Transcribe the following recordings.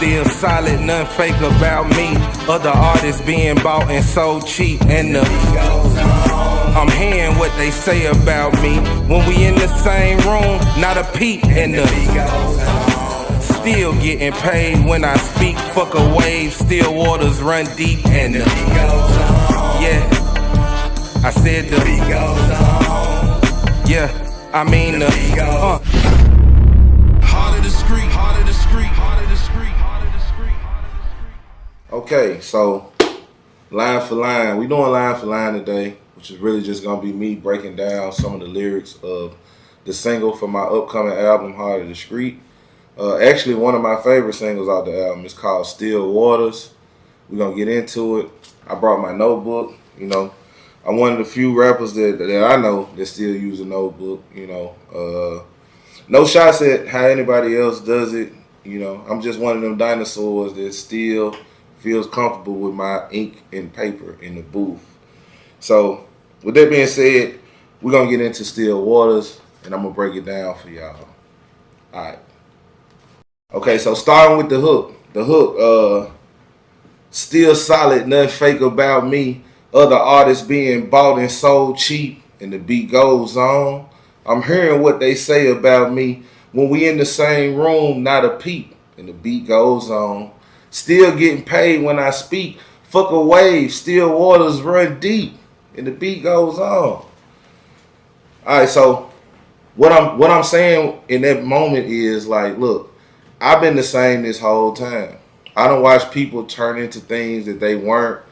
Still solid, nothing fake about me. Other artists being bought and sold cheap, and I'm hearing what they say about me. When we in the same room, not a peep, and still getting paid when I speak. Fuck a wave, still waters run deep, and yeah, I said the beat goes on. Yeah, I mean the Heart of DaSkreet, Heart of DaSkreet, Heart of DaSkreet, Heart of DaSkreet. Okay, so line for line, we doing line for line today, which is really just gonna be me breaking down some of the lyrics of the single for my upcoming album, Heart of DaSkreet. Actually, one of my favorite singles out the album is called Still Waters. We're gonna get into it. I brought my notebook. You know, I'm one of the few rappers that I know that still use a notebook. You know, no shots at how anybody else does it. You know, I'm just one of them dinosaurs that still feels comfortable with my ink and paper in the booth. So, with that being said, we're gonna get into Still Waters, and I'm gonna break it down for y'all. All right. Okay, so starting with the hook. The hook, still solid, nothing fake about me. Other artists being bought and sold cheap, and the beat goes on. I'm hearing what they say about me. When we in the same room, not a peep, and the beat goes on. Still getting paid when I speak. Fuck a wave, still waters run deep, and the beat goes on. All right, so what I'm saying in that moment is like, look, I've been the same this whole time. I don't watch people turn into things that they weren't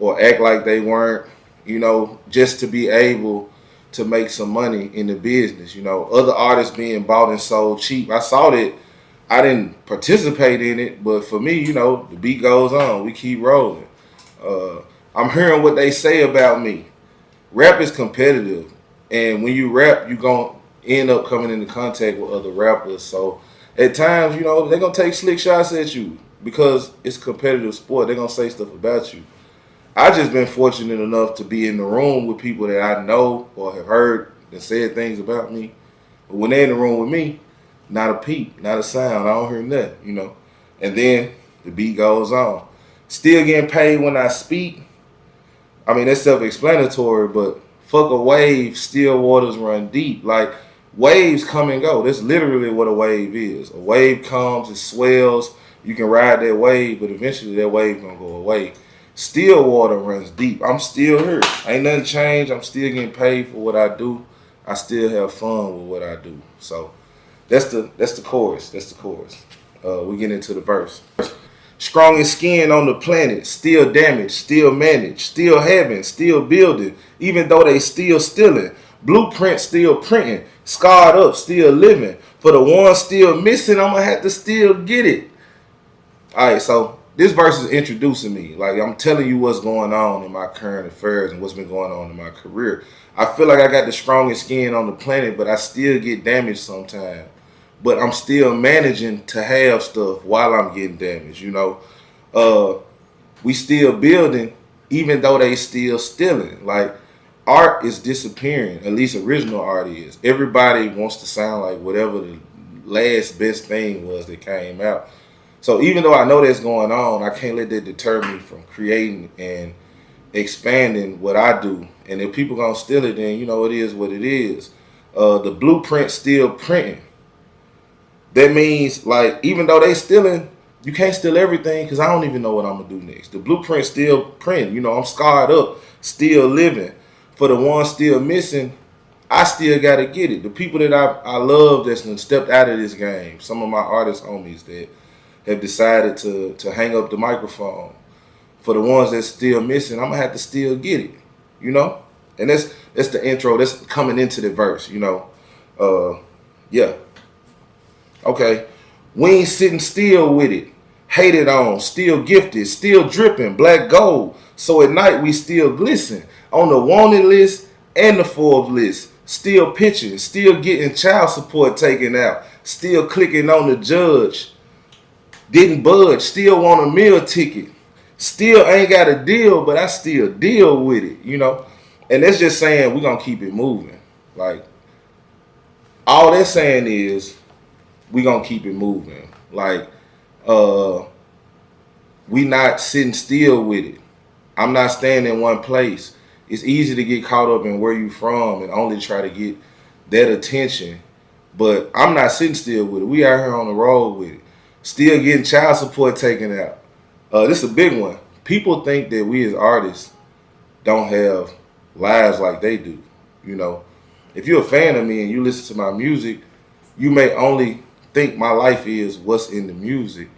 or act like they weren't, you know, just to be able to make some money in the business. You know, other artists being bought and sold cheap. I saw that. I didn't participate in it, but for me, you know, the beat goes on. We keep rolling. I'm hearing what they say about me. Rap is competitive, and when you rap, you're going to end up coming into contact with other rappers. So at times, you know, they're going to take slick shots at you because it's a competitive sport. They're going to say stuff about you. I just been fortunate enough to be in the room with people that I know or have heard that said things about me. But when they're in the room with me, not a peep, not a sound. I don't hear nothing, you know. And then the beat goes on. Still getting paid when I speak. I mean, that's self-explanatory, but fuck a wave, still waters run deep. Like, waves come and go. That's literally what a wave is. A wave comes, it swells. You can ride that wave, but eventually that wave gonna go away. Still water runs deep. I'm still here. Ain't nothing changed. I'm still getting paid for what I do. I still have fun with what I do. So that's the chorus. That's the chorus. We get into the verse. Strongest skin on the planet, still damaged, still managed, still having, still building, even though they still stealing. Blueprint still printing, scarred up, still living. For the ones still missing, I'm gonna have to still get it. All right, so this verse is introducing me. Like, I'm telling you what's going on in my current affairs and what's been going on in my career. I feel like I got the strongest skin on the planet, but I still get damaged sometimes. But I'm still managing to have stuff while I'm getting damaged, you know. We still building, even though they still stealing. Like, art is disappearing, at least original art is. Everybody wants to sound like whatever the last best thing was that came out. So even though I know that's going on, I can't let that deter me from creating and expanding what I do. And if people gonna steal it, then, you know, it is what it is. The blueprint still printing. That means, like, even though they stealing, you can't steal everything because I don't even know what I'm going to do next. The blueprint still printing. You know, I'm scarred up, still living. For the ones still missing, I still got to get it. The people that I love that's stepped out of this game, some of my artist homies that have decided to hang up the microphone. For the ones that's still missing, I'm going to have to still get it, you know? And that's the intro. That's coming into the verse, you know? Yeah. Okay, we ain't sitting still with it. Hated on, still gifted, still dripping, black gold. So at night we still glisten. On the wanted list and the Forbes list. Still pitching, still getting child support taken out. Still clicking on the judge. Didn't budge, still want a meal ticket. Still ain't got a deal, but I still deal with it, you know. And that's just saying we're going to keep it moving. Like, all that's saying is, we gonna keep it moving. Like, Uh, we not sitting still with it. I'm not staying in one place. It's easy to get caught up in where you from and only try to get that attention. But I'm not sitting still with it. We out here on the road with it. Still getting child support taken out. This is a big one. People think that we as artists don't have lives like they do. You know, if you're a fan of me and you listen to my music, you may only think my life is what's in the music.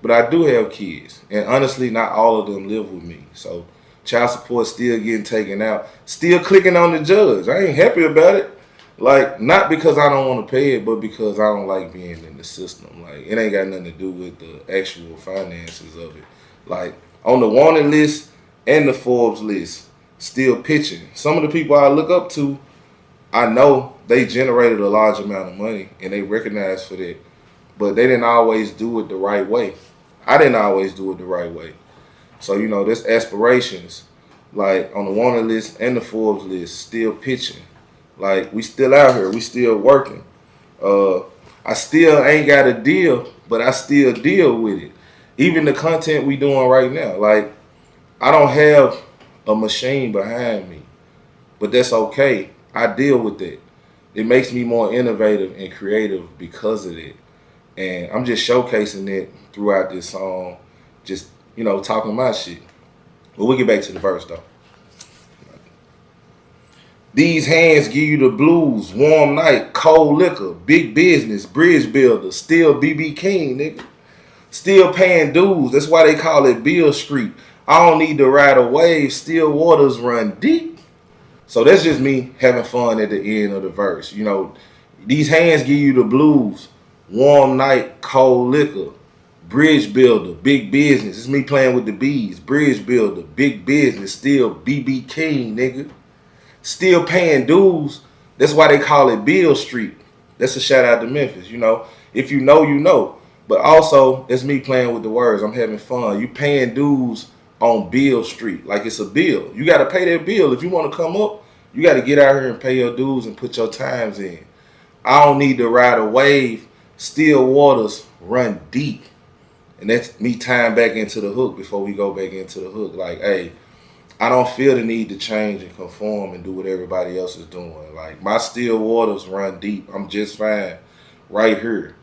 But I do have kids, and honestly, not all of them live with me. So child support still getting taken out, still clicking on the judge. I ain't happy about it. Like, not because I don't want to pay it, but because I don't like being in the system. Like, it ain't got nothing to do with the actual finances of it. Like, on the wanted list and the Forbes list, still pitching. Some of the people I look up to, I know they generated a large amount of money, and they recognized for that. But they didn't always do it the right way. I didn't always do it the right way. So, you know, there's aspirations, like on the wanted list and the Forbes list, still pitching. Like, we still out here. We still working. I still ain't got a deal, but I still deal with it. Even the content we doing right now. Like, I don't have a machine behind me, but that's okay. I deal with it. It makes me more innovative and creative because of it. And I'm just showcasing it throughout this song, just, you know, talking my shit. But we'll get back to the verse, though. These hands give you the blues, warm night, cold liquor, big business, bridge builder, still BB King, nigga. Still paying dues, that's why they call it Bill Street. I don't need to ride a wave, still waters run deep. So that's just me having fun at the end of the verse. You know, these hands give you the blues, warm night, cold liquor, bridge builder, big business. It's me playing with the bees. Bridge builder, big business, still BB King, nigga. Still paying dues. That's why they call it Bill Street. That's a shout out to Memphis, you know. If you know, you know. But also, it's me playing with the words. I'm having fun. You paying dues on Bill Street. Like it's a bill. You got to pay that bill. If you want to come up, you got to get out here and pay your dues and put your times in. I don't need to ride a wave. Still waters run deep. And that's me tying back into the hook before we go back into the hook. Like, hey, I don't feel the need to change and conform and do what everybody else is doing. Like, my still waters run deep. I'm just fine right here.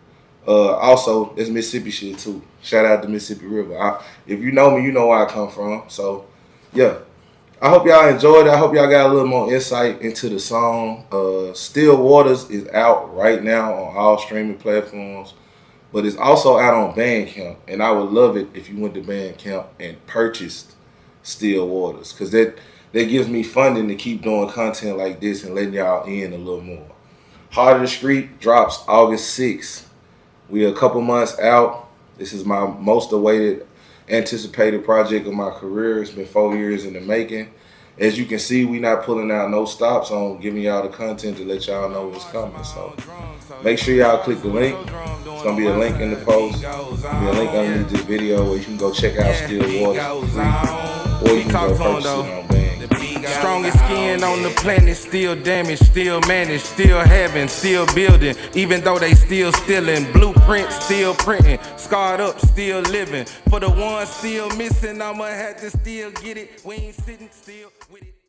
Also, it's Mississippi shit too. Shout out to Mississippi River. If you know me, you know where I come from. So, yeah. I hope y'all enjoyed it. I hope y'all got a little more insight into the song. Still Waters is out right now on all streaming platforms. But it's also out on Bandcamp. And I would love it if you went to Bandcamp and purchased Still Waters. Because that gives me funding to keep doing content like this and letting y'all in a little more. Heart of DaSkreet drops August 6th. We are a couple months out. This is my most awaited, anticipated project of my career. It's been 4 years in the making. As you can see, we not pulling out no stops on giving y'all the content to let y'all know what's coming. So make sure y'all click the link. It's going to be a link in the post. There'll be a link underneath this video where you can go check out Still Waters free. Or you can go purchase it on Bandcamp. Strongest skin on the planet, still damaged, still managed, still having, still building, even though they still stealing. Blueprint still printing, scarred up, still living. For the ones still missing, I'ma have to still get it. We ain't sitting still with it.